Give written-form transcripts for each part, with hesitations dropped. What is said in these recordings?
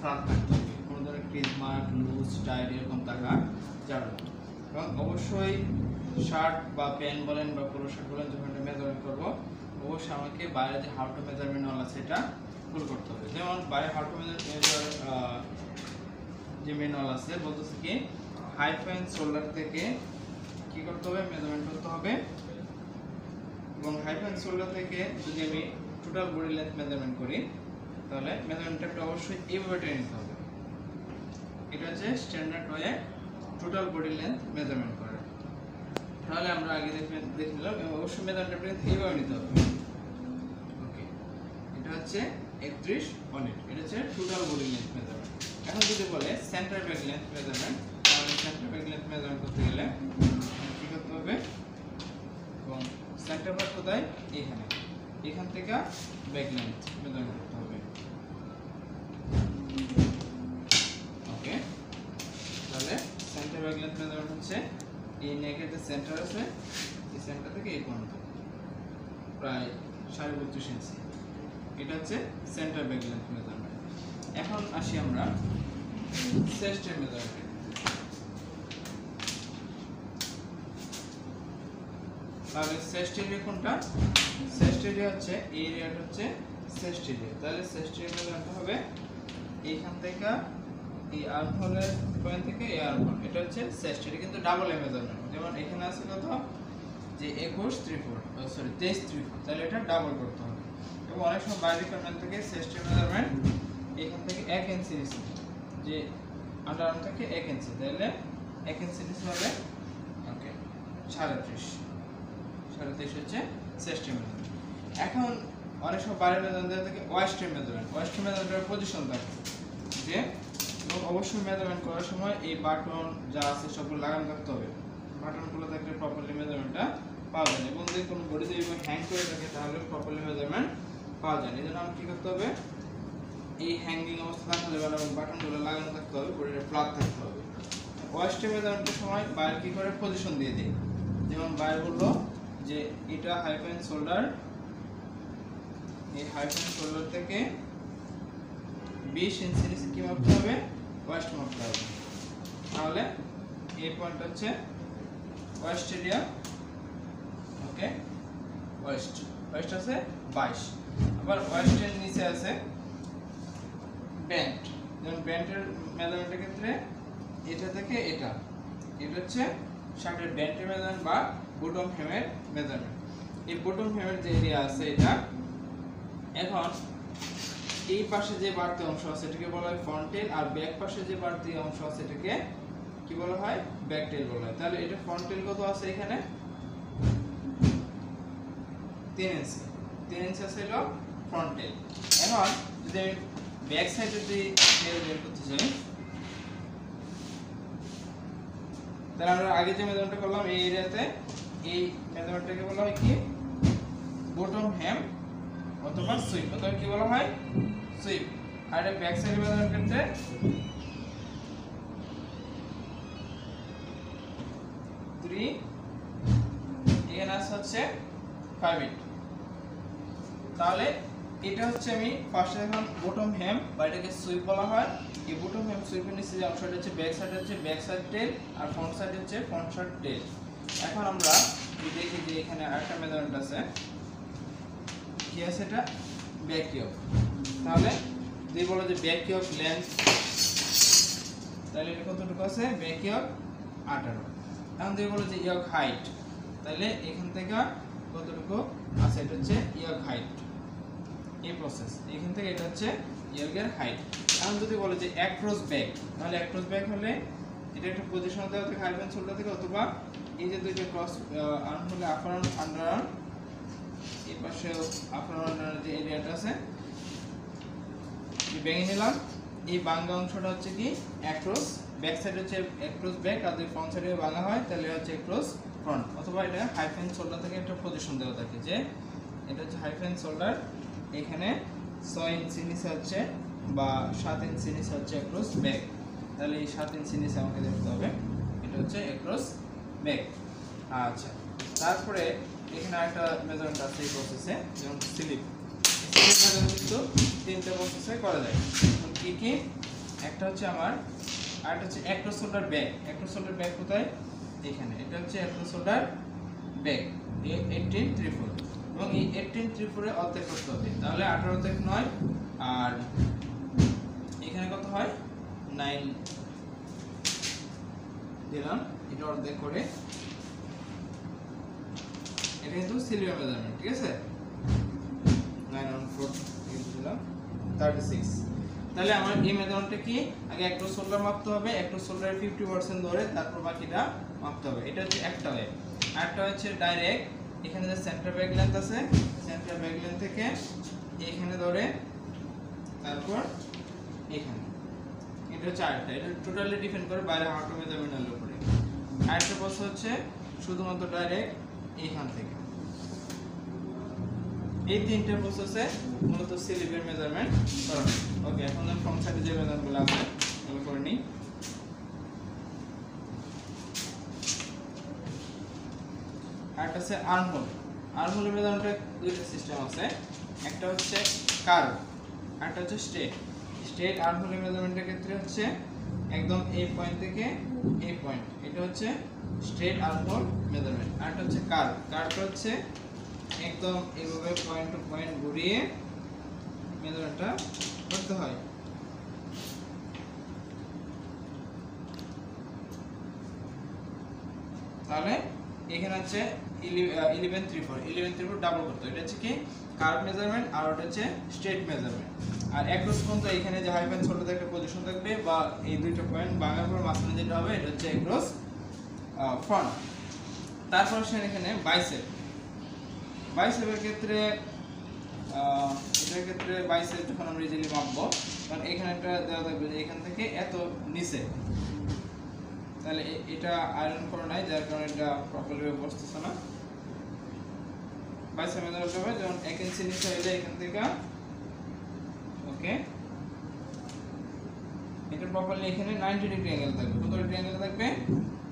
Flat থাকতে হবে, কোনো ধরনের ক্রিজ মার্ক লুজ টাইট এরকম থাকা যাবে না। এবং অবশ্যই শার্ট বা প্যান্ট বলেন বা পুরো শার্ট বলেন যখন এটা মেজারমেন্ট করবো অবশ্যই আমাকে বাইরে যে হাউ টু মেজারমেন্ট ওয়ালা সেটা ফুল করতে হবে। যেমন বাইরে হাউ টু মেজার যে ম্যানুয়াল আছে বলতেছে কি হাইপ অ্যান্ড শোল্ডার থেকে কি করতে হবে মেজারমেন্ট করতে হবে, এবং হাইপ অ্যান্ড শোল্ডার থেকে যদি আমি টোটাল বডি লেন্থ মেজারমেন্ট করি তাহলে মেজারমেন্টটা অবশ্যই এইভাবে টেনে নিতে হবে। এটা হচ্ছে standard way total body length measurement করে। তাহলে আমরা আগে দেখে নিলাম অবশ্যই মেজারমেন্টটা এইভাবে নিতে হবে। ওকে, এটা হচ্ছে 31 এটা হচ্ছে টোটাল বডি লেন্থ মেজারমেন্ট। এখন যদি বলে সেন্টার ব্যাক লেন্থ মেজারমেন্ট, তাহলে সেন্টার ব্যাক লেন্থ মেজারমেন্ট করতে গেলে কি করতে হবে, এবং সেন্টার ব্যাক কোথায় এখানে, এখান থেকে ব্যাক লেন্থ মেজারমেন্ট করতে হবে। ওকে, তাহলে সেন্টার ব্যাক লেন্থ মেজারমেন্ট হচ্ছে এই নেকের যে সেন্টার আছে এই সেন্টার থেকে এই পর্যন্ত প্রায় 32.5 ইঞ্চি। এটা হচ্ছে সেন্টার ব্যাক লেন্থ মেজারমেন্ট। এখন আসি আমরা চেস্টের মেজারমেন্ট। তাহলে চেস্ট এরিয়া কোনটা, চেস্ট এরিয়া হচ্ছে এই এরিয়াটা হচ্ছে চেস্ট এরিয়া। তাহলে চেস্ট এরিয়া মেজারমেন্ট হবে এইখান থেকে এই আর্মহোলের পয়েন্ট থেকে এই আর্মহোল, এটা হচ্ছে চেস্ট এরিয়া, কিন্তু ডাবল এ মেজারমেন্ট। যেমন এখানে আছে কত যে 23 তাহলে এটা ডাবল করতে হবে। এবং অনেক সময় বাইরে রিকোয়ারমেন্ট থেকে চেস্টের মেজারমেন্ট এখান থেকে 1 ইঞ্চি নিচে, যে আন্ডার আর্ম থেকে 1 ইঞ্চি, তাহলে 1 ইঞ্চি নিচে হবে ওকে 33 হচ্ছে চেস্টের মেজারমেন্ট। এখন অনেক সময় বাইরের মেজারমেন্ট থেকে ওয়েস্টের মেজারমেন্টের পজিশন থাকে যে, এবং অবশ্যই মেজারমেন্ট করার সময় এই বাটন যা আছে সবগুলো লাগানো থাকতে হবে। বাটনগুলো থাকলে প্রপারলি মেজারমেন্টটা পাওয়া যায়, এবং যদি কোনো বডি যদি হ্যাং করে থাকে তাহলে প্রপারলি মেজারমেন্ট পাওয়া যায়। এই জন্য আমাকে কী করতে হবে, এই হ্যাঙ্গিং অবস্থা থাকতে হবে এবং বাটনগুলো লাগানো থাকতে হবে, বডিটা ফ্ল্যাট থাকতে হবে। ওয়েস্টের মেজারমেন্টের সময় বাইরে কী করে পজিশন দিয়ে দিই, যেমন বাইরে বললো যে এটা হাইপ অ্যান্ড শোল্ডার, এই হাইপ অ্যান্ড শোল্ডার থেকে 20 ইঞ্চি নিচে কী মাপতে হবে, ওয়েস্ট মাপতে হবে। তাহলে এই পয়েন্ট হচ্ছে ওয়েস্ট এরিয়া। ওকে, ওয়েস্ট আছে 22। আবার ওয়েস্টের নিচে আছে ব্যান্ড, যেমন ব্যান্ডের মেজারমেন্টের ক্ষেত্রে এটা থেকে এটা হচ্ছে শার্টের ব্যান্ডের মেজারমেন্ট বা বটম হেমের মেজারমেন্ট। এই বটম হেমের যে এরিয়া আছে এটা, এখন এই পাশে যে বাড়তি অংশ আছে এটাকে বলা হয় ফ্রন্ট টেল, আর ব্যাক পাশে যে বাড়তি অংশ আছে এটাকে কি বলা হয়, ব্যাক টেল বলা হয়। তাহলে এটা ফ্রন্ট টেল কত আছে, এখানে 3 ইঞ্চি আছে হলো ফ্রন্ট টেল। এখন যদি আমি ব্যাক সাইডে যদি টেল বের করতে চাই, তাহলে আমরা আগে যে মেজারমেন্টটা করলাম এই এরিয়াতে, এই মেজারমেন্টটাকে বলা হয় কি বটম হেম অথবা সুইপ, অথবা কি বলা হয় সুইপ। আর এটা ব্যাক সাইড মেজারমেন্ট করতে 3 এখানে হচ্ছে 5 ইঞ্চি। তাহলে এটা হচ্ছে আমি ফার্স্টে দেখলাম বটম হেম বা এটাকে সুইপ বলা হয়। এই বটম হেম সুইপের নিচে যে অংশটা হচ্ছে ব্যাক সাইড টেল, আর ফ্রন্ট সাইড হচ্ছে ফ্রন্ট সাইড টেল। এখন আমরা দেখি যে এখানে আরেকটা মেজারমেন্ট আছে, কি আছে এটা ব্যাক ইয়ক। তাহলে যদি বলো যে ব্যাক ইয়ক লেন্থ, তাহলে এটা কতটুকু আছে, ব্যাক ইয়ক 18। এখন যদি বলো যে ইয়ক হাইট, তাহলে এখান থেকে কতটুকু আছে, এটা হচ্ছে ইয়ক হাইট। এই প্রসেস এখান থেকে এটা হচ্ছে ইয়কের হাইট। এখন যদি বলো যে অ্যাক্রস ব্যাক, তাহলে অ্যাক্রস ব্যাক হলে এটা একটা পজিশন দেওয়া থাকে হাইপ অ্যান্ড শোল্ডার থেকে, অথবা এই যে দুইটা ক্রস আর্ম হলে আপার আর্ম আন্ডার আর্ম, এই পাশে আপার আন্ডার যে এরিয়াটা আছে ভেঙে নিলাম। এই বাঙ্গা অংশটা হচ্ছে কি অ্যাক্রস ব্যাক সাইড, হচ্ছে অ্যাক্রস ব্যাক, আর যদি ফ্রন্ট সাইডে ভাঙা হয় তাহলে হচ্ছে অ্যাক্রস ফ্রন্ট। অথবা এটা হাইপ অ্যান্ড শোল্ডার থেকে একটা পজিশন দেওয়া থাকে যে এটা হচ্ছে হাইপ অ্যান্ড শোল্ডার, এখানে 6 ইঞ্চি নিচে হচ্ছে বা 7 ইঞ্চি নিচে হচ্ছে অ্যাক্রস ব্যাক। তাহলে এই 7 ইঞ্চি নিচে আমাকে দেখতে হবে, এটা হচ্ছে অ্যাক্রস ব্যাক। আচ্ছা, তারপরে এখানে একটা মেজারমেন্ট আছে এই প্রসেসে, যেমন স্লিপ মেজারমেন্ট কিন্তু 3টে প্রসেসে করা যায়। কি কি, একটা হচ্ছে আমার, আর একটা হচ্ছে across shoulder back. Across shoulder back কোথায়? এখানে। এটা হচ্ছে অ্যাক্রস শোল্ডার ব্যাক 1834, এবং এই 1834 এর অর্ধেক করতে হবে, তাহলে 18 অর্ধেক 9, আর এখানে কত হয় 9 দিলাম, এটা অর্ধেক করে, এটা কিন্তু সিলিয়ার মেজারমেন্ট, ঠিক আছে, 914 দিলাম 36। তাহলে আমার এই মেজারমেন্টটা কি, আগে অ্যাক্রস শোল্ডার মাপতে হবে, অ্যাক্রস শোল্ডারের 50% ধরে তারপর বাকিটা মাপতে হবে। এটা হচ্ছে একটা ওয়ে। আরেকটা হচ্ছে ডাইরেক্ট, এখানে যে সেন্টার ব্যাক লেন্থ আছে, সেন্টার ব্যাক লেন্থ থেকে এখানে ধরে তারপর এখানে, এটা হচ্ছে আরেকটা। এটা টোটালি ডিপেন্ড করে বাইরে হাঁটু মেজারমেন্টের উপরে। আরেকটা প্রশ্ন হচ্ছে শুধুমাত্র ডাইরেক্ট এইখান থেকে। এই তিনটে প্রসেসে মূলত স্লিপের মেজারমেন্ট করা হয়। ওকে, এখন আমি ফ্রন্ট সাইডে যে মেজারমেন্টগুলো আছে এগুলো করে নিই। আরেকটা আছে আর্মহোল। আর্মহোলের মেজারমেন্টের দুইটা সিস্টেম আছে, একটা হচ্ছে কার্ভ, আরেকটা হচ্ছে স্ট্রেট। স্ট্রেট আর্মহোলের মেজারমেন্টের ক্ষেত্রে হচ্ছে একদম এই পয়েন্ট থেকে এই পয়েন্ট, এটা হচ্ছে স্ট্রেট আর্মহোল মেজারমেন্ট। আরেকটা হচ্ছে কার্ভ। কার্ভটা হচ্ছে একদম এইভাবে পয়েন্ট টু পয়েন্ট ঘুরিয়ে মেজারমেন্টটা করতে হয়। তাহলে এখানে হচ্ছে 1134 ডাবল করতে হয়। এটা হচ্ছে কি কার্ভ মেজারমেন্ট, আর ওটা হচ্ছে স্ট্রেট মেজারমেন্ট। আর অ্যাক্রস পর্যন্ত এখানে যে হাইফেন ছোটতে একটা পজিশন থাকবে, বা এই দুইটা পয়েন্ট ভাঙার পর মাঝখানে যেটা হবে এটা হচ্ছে অ্যাক্রস ফ্রন্ট। তারপর এখানে বাইসেপ। বাইসেপের ক্ষেত্রে এটার ক্ষেত্রে বাইসেপ যখন আমরা ইজিলি মাপবো, কারণ এখানে একটা দেওয়া থাকবে যে এখান থেকে এত নিচে, তাহলে এটা আয়রন করা নাই, যার কারণে এটা প্রপারলি বসতেছে না। বাইসেপ মেজার হবে যেমন 1 ইঞ্চি নিচে হইলে এখান থেকে, ওকে, এটা প্রপারলি এখানে 90 ডিগ্রি অ্যাঙ্গেল থাকবে। কত ডিগ্রি অ্যাঙ্গেল থাকবে?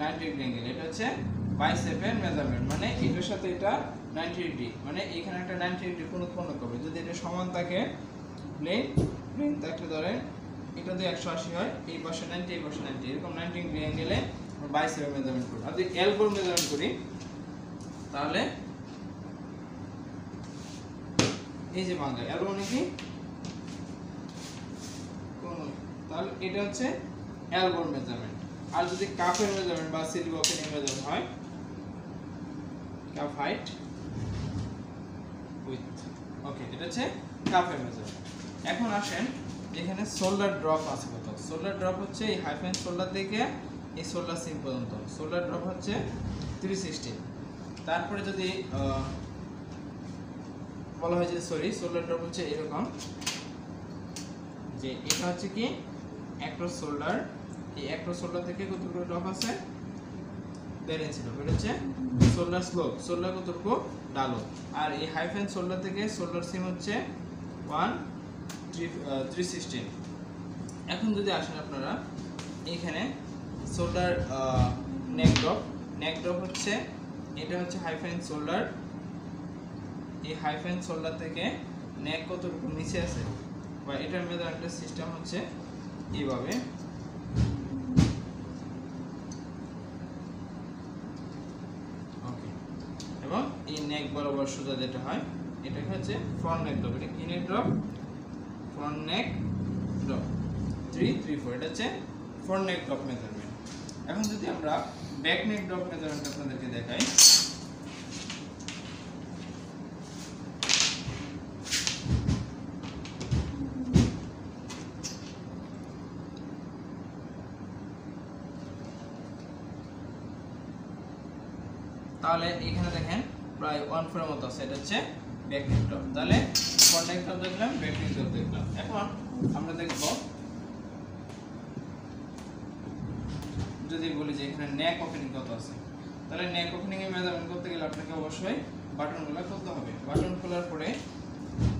90 ডিগ্রি অ্যাঙ্গেল। এটা হচ্ছে বাইসেপের মেজারমেন্ট, মানে এটার সাথে এটা 90 ডিগ্রি, মানে এখানে একটা 90 ডিগ্রি কোণ উৎপন্ন করবে। যদি এটা সমান থাকে, প্লেন থাকলে ধরে এটা যদি 180 হয়, এই পাশে 90, এই পাশে 90, এরকম 90 ডিগ্রি অ্যাঙ্গেলে আমরা বাইসেপের মেজারমেন্ট করি। আর যদি এলবোর মেজারমেন্ট করি, তাহলে এই যে ভাঙা এলবো মানে কি, তাহলে এটা হচ্ছে এলবোর মেজারমেন্ট। আর যদি কাফের মেজারমেন্ট বা স্লিভ ওপেনিং মেজারমেন্ট হয়, কাফ হাইট উইথ, ওকে, এটা হচ্ছে কাফের মেজারমেন্ট। এখন আসেন এখানে শোল্ডার ড্রপ আছে কত। শোল্ডার ড্রপ হচ্ছে এই হাইফেন শোল্ডার থেকে এই শোল্ডার সিম পর্যন্ত, শোল্ডার ড্রপ হচ্ছে 360। তারপরে যদি বলা হয় যে শোল্ডার ড্রপ হচ্ছে এরকম, যে এটা হচ্ছে কি অ্যাক্রস শোল্ডার, এই অ্যাক্রস শোল্ডার থেকে কতটুকু ড্রপ আছে 1.5 ইঞ্চি ড্রপ। এটা হচ্ছে শোল্ডার স্লোপ, শোল্ডার কতটুকু ডালো। আর এই হাইফেন শোল্ডার থেকে শোল্ডার সিম হচ্ছে 316। এখন যদি আসেন আপনারা এইখানে শোল্ডার নেক ড্রপ, নেক ড্রপ হচ্ছে এটা হচ্ছে হাইফেন শোল্ডার, এই হাইফেন শোল্ডার থেকে নেক কতটুকু নিচে আছে, বা এটার মেজারমেন্টের সিস্টেম হচ্ছে এইভাবে, ওকে, এবং এই নেক বরাবর সোজা যেটা হয় এটাকে হচ্ছে ফ্রন্ট নেক ড্রপ। এটা কি নেক ড্রপ? ফ্রন্ট নেক ড্রপ 334, এটা হচ্ছে ফ্রন্ট নেক ড্রপ মেজারমেন্ট। এখন যদি আমরা ব্যাক নেক ড্রপ মেজারমেন্ট আপনাদেরকে দেখাই, তাহলে এখানে দেখেন প্রায় 1/4 মতো আছে, এটা হচ্ছে ব্যাক নেক ড্রপ। তাহলে ফ্রন্ট নেক ড্রপ দেখলাম, ব্যাক নেক ড্রপ দেখলাম। এখন আমরা দেখব, যদি বলি যে এখানে নেক ওপেনিং কত আছে, তাহলে নেক ওপেনিং এর মেজারমেন্ট করতে গেলে আপনাকে অবশ্যই বাটনগুলো খুলতে হবে। বাটন খোলার পরে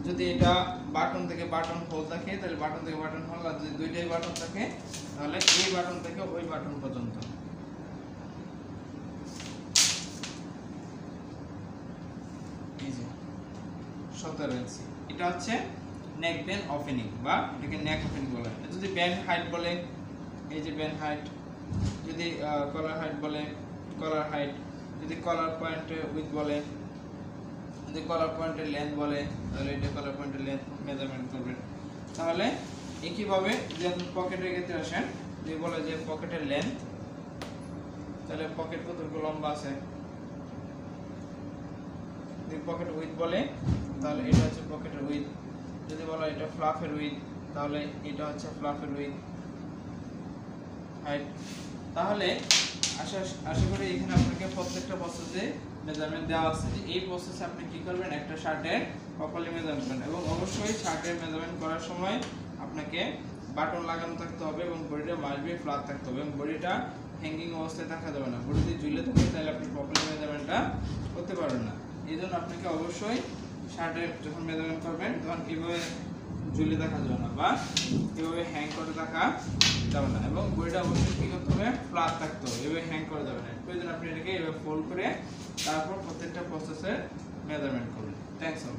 যদি এটা বাটন থেকে বাটন হোল থাকে, তাহলে বাটন থেকে বাটন হোল, আর যদি দুইটাই বাটন থাকে তাহলে এই বাটন থেকে ওই বাটন পর্যন্ত, এই যে 17 ইঞ্চি, এটা হচ্ছে নেক বেন ওপেনিং বা এটাকে নেক ওপেনিং বলে। যদি ব্যান্ড হাইট বলে, এই যে ব্যান্ড হাইট, যদি কলার হাইট বলে কলার হাইট, যদি কলার পয়েন্টের উইথ বলে, যদি কলার পয়েন্টের লেন্থ বলে তাহলে এটা কলার পয়েন্টের লেন্থ মেজারমেন্ট করবেন। তাহলে একইভাবে যদি আপনি পকেটের ক্ষেত্রে আসেন, যদি বলে যে পকেটের লেন্থ, তাহলে পকেট কতটুকু লম্বা আছে। যদি পকেট উইথ বলে তাহলে এটা হচ্ছে পকেটের উইথ। যদি বলা এটা ফ্লাফের উইথ তাহলে এটা হচ্ছে ফ্লাফের উইথ হাইট। তাহলে আশা করি এখানে আপনাকে প্রত্যেকটা প্রসেসে মেজারমেন্ট দেওয়া আছে যে এই প্রসেসে আপনি কি করবেন, একটা শার্টের প্রপারলি মেজারমেন্ট করবেন। এবং অবশ্যই শার্টের মেজারমেন্ট করার সময় আপনাকে বাটন লাগানো থাকতে হবে এবং বডিটা মাস্ট বি ফ্ল্যাট থাকতে হবে এবং বডিটা হ্যাঙ্গিং অবস্থায় থাকা যাবে না। বডি যদি ঝুলে থাকে তাহলে আপনি প্রপারলি মেজারমেন্টটা করতে পারবেন না। এই জন্য আপনাকে অবশ্যই শার্টের যখন মেজারমেন্ট করবেন তখন এভাবে ঝুলে থাকা যাবে না বা এভাবে হ্যাং করে থাকা যাবে না এবং বডিটা অবশ্যই কি করতে হবে, ফ্ল্যাট থাকতে হবে, এভাবে হ্যাং করা যাবে না। প্রয়োজন আপনি এটাকে এভাবে ফোল্ড করে তারপর প্রত্যেকটা প্রসেসের মেজারমেন্ট করবেন। Thanks all.